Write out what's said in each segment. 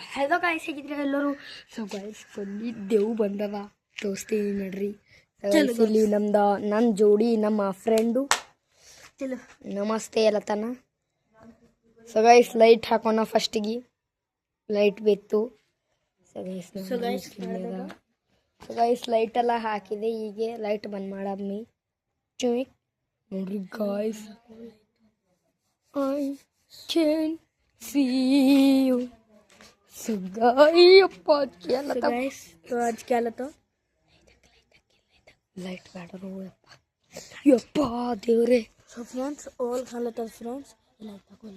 Hello guys, ಹೇಗಿದ್ರೆ ಎಲ್ಲರೂ. So guys, ಬಂದಿದ್ದೆವು ಬಂದವ ತೋರಿಸ್ತೀನಿ ನೋಡ್ರಿ. ಇಲ್ಲಿ ನನ್ನ ಜೋಡಿ ನಮ್ಮ ಫ್ರೆಂಡು ನಮಸ್ತೆ ಅಲ್ಲತನ. ಸೊ ಗೈಸ್, ಲೈಟ್ ಹಾಕೋಣ ಫಸ್ಟಿಗೆ. ಲೈಟ್ ಬೇತು. ಸೊ ಗೈಸ್ ಲೈಟ್ ಎಲ್ಲ ಹಾಕಿದೆ. ಹೀಗೆ ಲೈಟ್ ಬಂದ್ ಮಾಡಮ್ಮಿ ನೋಡ್ರಿ guys. I can see you. अप्पा गाइस, तो आज क्या लता लाइट बैटर हो यप्पा देवरे. सो फ्रेंड्स ऑल खालता फ्रेंड्स लाइट को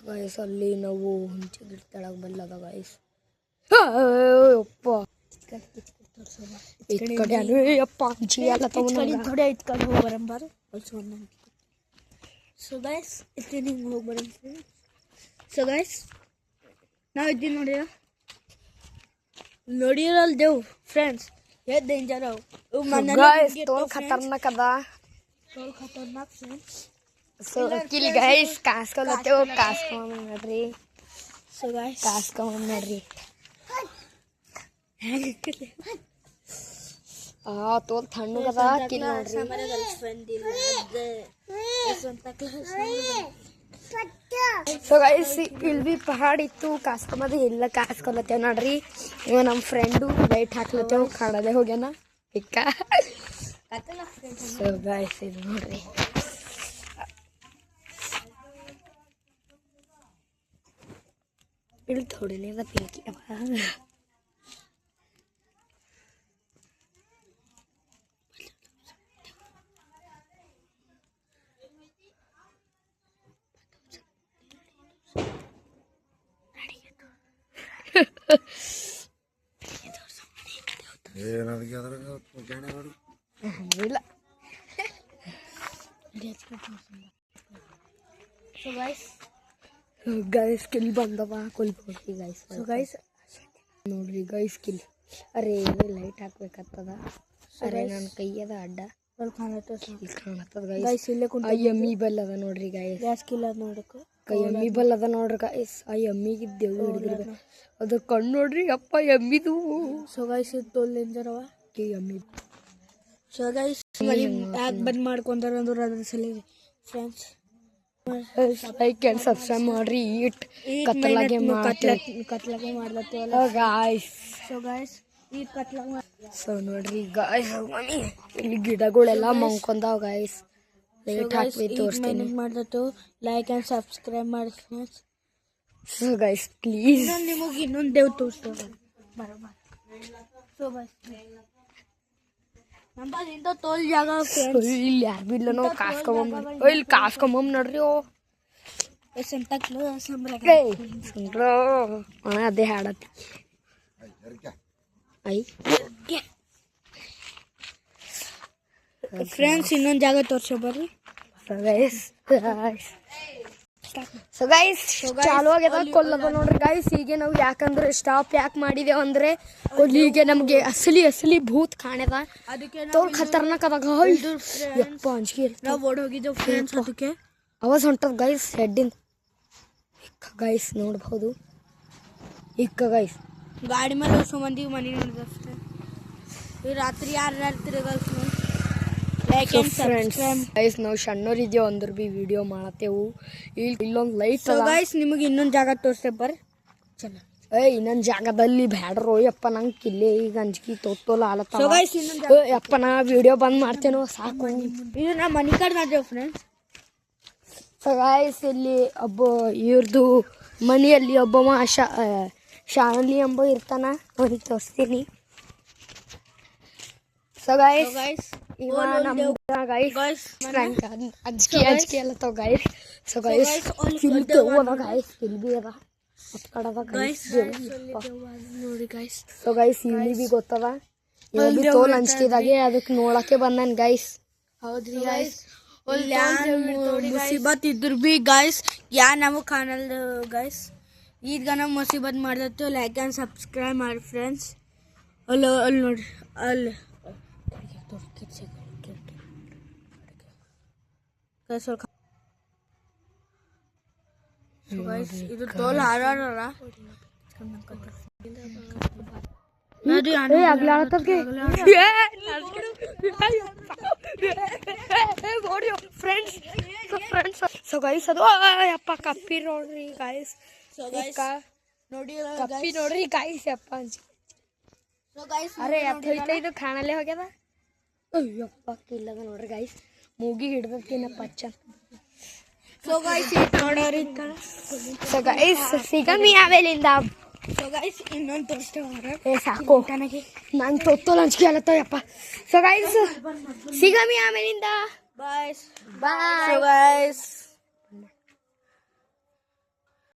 गाइस ಅಲ್ಲಿ ನಾವು ಹುಂಚೆ ಗಿಡ ತಳಗ ಬಲ್ಲದ गाइस. ಯಪ್ಪ ಈ ಕಡೆ ಅನು ಯಪ್ಪ ಹುಂಚೆ ಎಲ್ಲ ತಗೊಂಡು ಥೋಡೆ ಇತ್ ಕಡೆ ಹೋಗ ಬರಂಬಾರ ಆಲ್ಸೋ ನಮ್ಮ. ಸೊ गाइस ಇತ್ತಿನ ಹೋಗ ಬರಂ. ಸೊ गाइस ನಾವು ಇದ್ದೀನಿ ನೋಡಿರಲ್ದೇವು ಫ್ರೆಂಡ್ಸ್. ಎಷ್ಟು ಡೇಂಜರ್ ಅವು ಗಾಯ್ಸ್. ತೋಲ್ ಖತರ್ನಾಕ್ ಅದ. ತೋಲ್ ಖತರ್ನಾಕ್ ಫ್ರೆಂಡ್ಸ್. ಸೊ ಕಿಲ್ ಗಾಯ್ಸ್ ಕಾಸ್ಕೊಲತ್ತೇವು. ಕಾಸ್ಕೊಂಡ್ ನೋಡ್ರಿ. ಸೊ ಗಾಯ್ಸ್ ಕಾಸ್ಕೊಂಡ್ ನೋಡ್ರಿ. ತೋಲ್ ತಣ್ಣಗದ. ಕಿಲ್ ನೋಡ್ರಿ. ಸೊ ಗೈಸ್, ಇಲ್ಲಿ ಬಿ ಪಹಾಡ್ ಇತ್ತು. ಕಾಸ್ಕೊಂಬದು ಎಲ್ಲ ಕಾಸ್ಕೊಲತ್ತೇವ್ ನೋಡ್ರಿ. ಇವ ನಮ್ಮ ಫ್ರೆಂಡು ಲೈಟ್ ಹಾಕ್ಲತ್ತೇವ್. ಕಾಣದೆ ಹೋಗ್ಯಾನ ಇಕ್ಕ. ಸೊ ಗೈಸ್ ಇದು ನೋಡ್ರಿ. ಇಲ್ಲಿ ಥೋಡಿನೇ ಅದ ಪಿಂಕಿ. ಇಲ್ಲ ಸೊ ಗೈಸ್ ಕಿಲ್ ಬಂದವ ಕೊಲ್ಪೋಗಿ ಗೈಸ್. ಸೊ ಗೈಸ್ ನೋಡ್ರಿ ಗೈಸ್ ಕಿಲ್. ಅರೆ ಲೈಟ್ ಹಾಕ್ಬೇಕತ್ತದ. ಅರೆ ನನ್ನ ಕೈಯದ ಅಡ್ಡ ಕಾಣತ್ತದ ಗೈಸ್. ಇಲ್ಲೇ ಕುಂತ ಎಮ್ಮಿ ಬಲ್ ಅದ ನೋಡ್ರಿ ಗೈಸ್. ಗ್ಯಾಸ್ ಕಿಲ್ ಅದ ನೋಡಕ್ಕೆ ಕೈ ಎಮ್ಮಿ ಬಲ್ ಅದ ನೋಡ್ರಿ ಗೈಸ್. ಆ ಎಮ್ಮಿಗೆ ದೇವ್ ಹಿಡಿದ್ರಿ. ಅದು ಕಣ್ಣು ನೋಡ್ರಿ ಅಪ್ಪ ಎಮ್ಮಿದು. ಸೊ ಗೈಸ್ ಇದು ತೋಲ್ ಡೇಂಜರ್ ಅವ ಎಮ್ಮಿ. ಸೊ ಗೈಸ್ ಯಾಕೆ ಬಂದ್ ಮಾಡ್ಕೊಂತಾರ ಅಂದ್ರೆ ಅದ್ರ ಸಲ ಫ್ರೆಂಡ್ಸ್ ಲೈಕ್ ಆ್ಯಂಡ್ ಸಬ್ಸ್ಕ್ರೈಬ್ ಮಾಡ್ರಿ. ಕತ್ಲಾಗೆ ಮಾಡ್ಲತ್ತೇವಲ್ಲ ಗಾಯ್ಸ್. ಸೊ ಗೈಸ್ ಈ ಕತ್ಲಾಗ ಸೊ ನೋಡ್ರಿ ಗಾಯ್ಸ್. ಇಲ್ಲಿ ಗಿಡಗಳೆಲ್ಲ ಮಂಕೊಂದಾವ ಗಾಯ್ಸ್. ಲೈಟ್ ಹಾಕಿ ತೋರಿಸ್ತೀನಿ. ಮಾಡ್ಲತ್ತೇವು. ಲೈಕ್ ಆ್ಯಂಡ್ ಸಬ್ಸ್ಕ್ರೈಬ್ ಮಾಡಿ ಫ್ರೆಂಡ್ಸ್. ಸೊ ಗೈಸ್ ಪ್ಲೀಸ್ ನಿಮಗೆ ಇನ್ನೊಂದು ದೇವ್ ತೋರಿಸ್ತೇವೆ ಬರೋಬ್ಬರ. ಸೊ ಗೈಸ್ ನಮ್ಮದಿಂದ ತೋಲ್ ಜಾಗ ಇಲ್ಲಿ ಯಾರು ಬಿ ಇಲ್ಲ. ನಾವು ಕಾಸ್ಕೊಂಬ ಇಲ್ಲಿ ಕಾಸ್ಕೊಂಬ ನೋಡ್ರಿ. ಅಣ್ಣ ಅದೇ ಹಾಡತ್ತಿ ಐ ಫ್ರೆಂಡ್ಸ್. ಇನ್ನೊಂದು ಜಾಗ ತೋರ್ಸೋ ಬರ್ರಿ. ಸೊ ಗೈಸ್ ಚಾಲು ಆಗ್ಯದ. ಕೊಲ್ಲದ ನೋಡ್ರಿ ಗೈಸ್. ಹೀಗೆ ನಾವು ಯಾಕಂದ್ರೆ ಸ್ಟಾಪ್ ಯಾಕೆ ಮಾಡಿದೇವು ಅಂದ್ರೆ ಕೊಲ್ಲಿಗೆ ನಮಗೆ ಅಸಲಿ ಭೂತ್ ಕಾಣ್ಯದ. ತೋಲ್ ಖತರ್ನಾಕ್ ಅದ ಗಾಯ್ಸ್. ಯಪ್ಪ ಅಂಜಿಕೆ ನಾವು ಓಡ್ ಹೋಗಿದ್ದೇವೆ ಫ್ರೆಂಡ್ಸ್. ಅದಕ್ಕೆ ಅವಾಜ್ ಹೊಂಟದ ಗೈಸ್ ಹೆಡ್ಡಿಂದ. ಇಕ್ಕ ಗೈಸ್ ನೋಡ್ಬಹುದು. ಇಕ್ಕ ಗೈಸ್ ಗಾಡಿ ಮೇಲೆ ಹೊಸ ಮಂದಿಗೆ ಮನೆ ನೋಡಿದಷ್ಟೇ. ಈ ರಾತ್ರಿ ಯಾರು ತಿರುಗಲ್ಸ್ ಗೈಸ್. ನಾವು ಸಣ್ಣವ್ರು ಇದೆವು ಅಂದ್ರೆ ಬಿ ವಿಡಿಯೋ ಮಾಡತ್ತೇವು. ಇಲ್ಲೊಂದು ಲೈಟ್ ಗೈಸ್. ನಿಮಗೆ ಇನ್ನೊಂದು ಜಾಗ ತೋರಿಸ್ತೇ ಬರ್ರಿ. ಚೆನ್ನಾಗಿ ಇನ್ನೊಂದು ಜಾಗದಲ್ಲಿ ಬ್ಯಾಡ್ರೋ ಯಪ್ಪ. ನಂಗೆ ಕಿಲ್ಲೆ ಈಗ ಅಂಜಿಕೆ ತೋಲ ಆಲತ್ತ ಯಪ್ಪ. ನಾ ವಿಡಿಯೋ ಬಂದ್ ಮಾಡ್ತೇನೋ ಸಾಕು. ಇದು ನಾ ಮನೆ ಕಡೆ ನಾದೇವು ಫ್ರೆಂಡ್ಸ್. ಸೊ ಗೈಸ್ ಇಲ್ಲಿ ಒಬ್ಬ ಇವ್ರದ್ದು ಮನೆಯಲ್ಲಿ ಒಬ್ಬವ ಶಾನಲಿ ಎಂಬ ಇರ್ತಾನ. ಅವ್ರಿಗೆ ತೋರಿಸ್ತೀನಿ. ಸೊ ಗೈಸ್ ಇವ ನಮ್ಮ ಗೈಸ್ ಅಂಜಿಕೆ ಎಲ್ಲ ತಗೋ ಗೈಸ್. ಸೊ ಗೈಸ್ ಕಿಲ್ ತಗೋದ ಗೈಸ್. ಕಿಲ್ ಬಿ ಅದ ಕಡದ ಗೈಸ್ ನೋಡಿ ಗೈಸ್. ಸೊ ಗೈಸ್ ಇಲ್ಲಿ ಬಿ ಗೊತ್ತದ. ಇವ ಬಿ ತೋಲ್ ಅಂಜಿಕೆದಾಗೆ ಅದಕ್ಕೆ ನೋಡಕ್ಕೆ ಬಂದನ್ ಗೈಸ್. ಹೌದ್ರಿ ಗೈಸ್. ಮುಸೀಬತ್ ಇದ್ರು ಬಿ ಗೈಸ್ ಯಾ ನಮಗೆ ಕಾಣಲ್ ಗೈಸ್. ಈಗ ನಾವು ಮುಸೀಬತ್ ಮಾಡ್ದತ್ತು. ಲೈಕ್ ಆ್ಯಂಡ್ ಸಬ್ಸ್ಕ್ರೈಬ್ ಮಾಡಿ ಫ್ರೆಂಡ್ಸ್. ಅಲ್ಲಿ ಅಲ್ಲಿ ನೋಡ್ರಿ ಅಲ್ಲಿ ಇದು ತೋಲ್ ಹಾರಾಡಲ್ಲ. ಫ್ರೆಂಡ್ಸ್ ಸೊ ಗೈಸ್ ಅದು ಯಪ್ಪ ಕಪ್ಪಿ ನೋಡ್ರಿ ಗೈಸ್ ನೋಡಿ ಕಪ್ಪಿ ನೋಡ್ರಿ ಗೈಸ್ ಯಪ್ಪ ಅರೆ ಇದು ಕಾಣಲ್ಲೇ ಹೋಗ್ಯದ ಅಯ್ಯಪ್ಪ ಕಿಲ್ಲದ ನೋಡ್ರಿ ಗೈಸ್ ಮೂಗಿ ಹಿಡ್ದಕ್ಕೇನಪ್ಪ ಅಚ್ಚ ಸೊ ಗೈಸ್ ನೋಡೋರಿ ಸೊ ಗೈಸ್ ಸಿಗಮಿ ಆಮೇಲಿಂದ ಸೊ ಗೈಸ್ ಇನ್ನೊಂದು ತೋರಿಸ್ತೇವೆ ಏ ಸಾಕು ನಾನು ತೊತ್ತೋಲ್ ಹಂಚಿಕೆ ಅಲ್ಲತ್ತಯ್ಯಪ್ಪ ಸೊ ಗೈಸ್ ಸಿಗಮಿ ಆಮೇಲಿಂದ ಬಾಯ್ ಬಾಯ್ ಸೊ ಗೈಸ್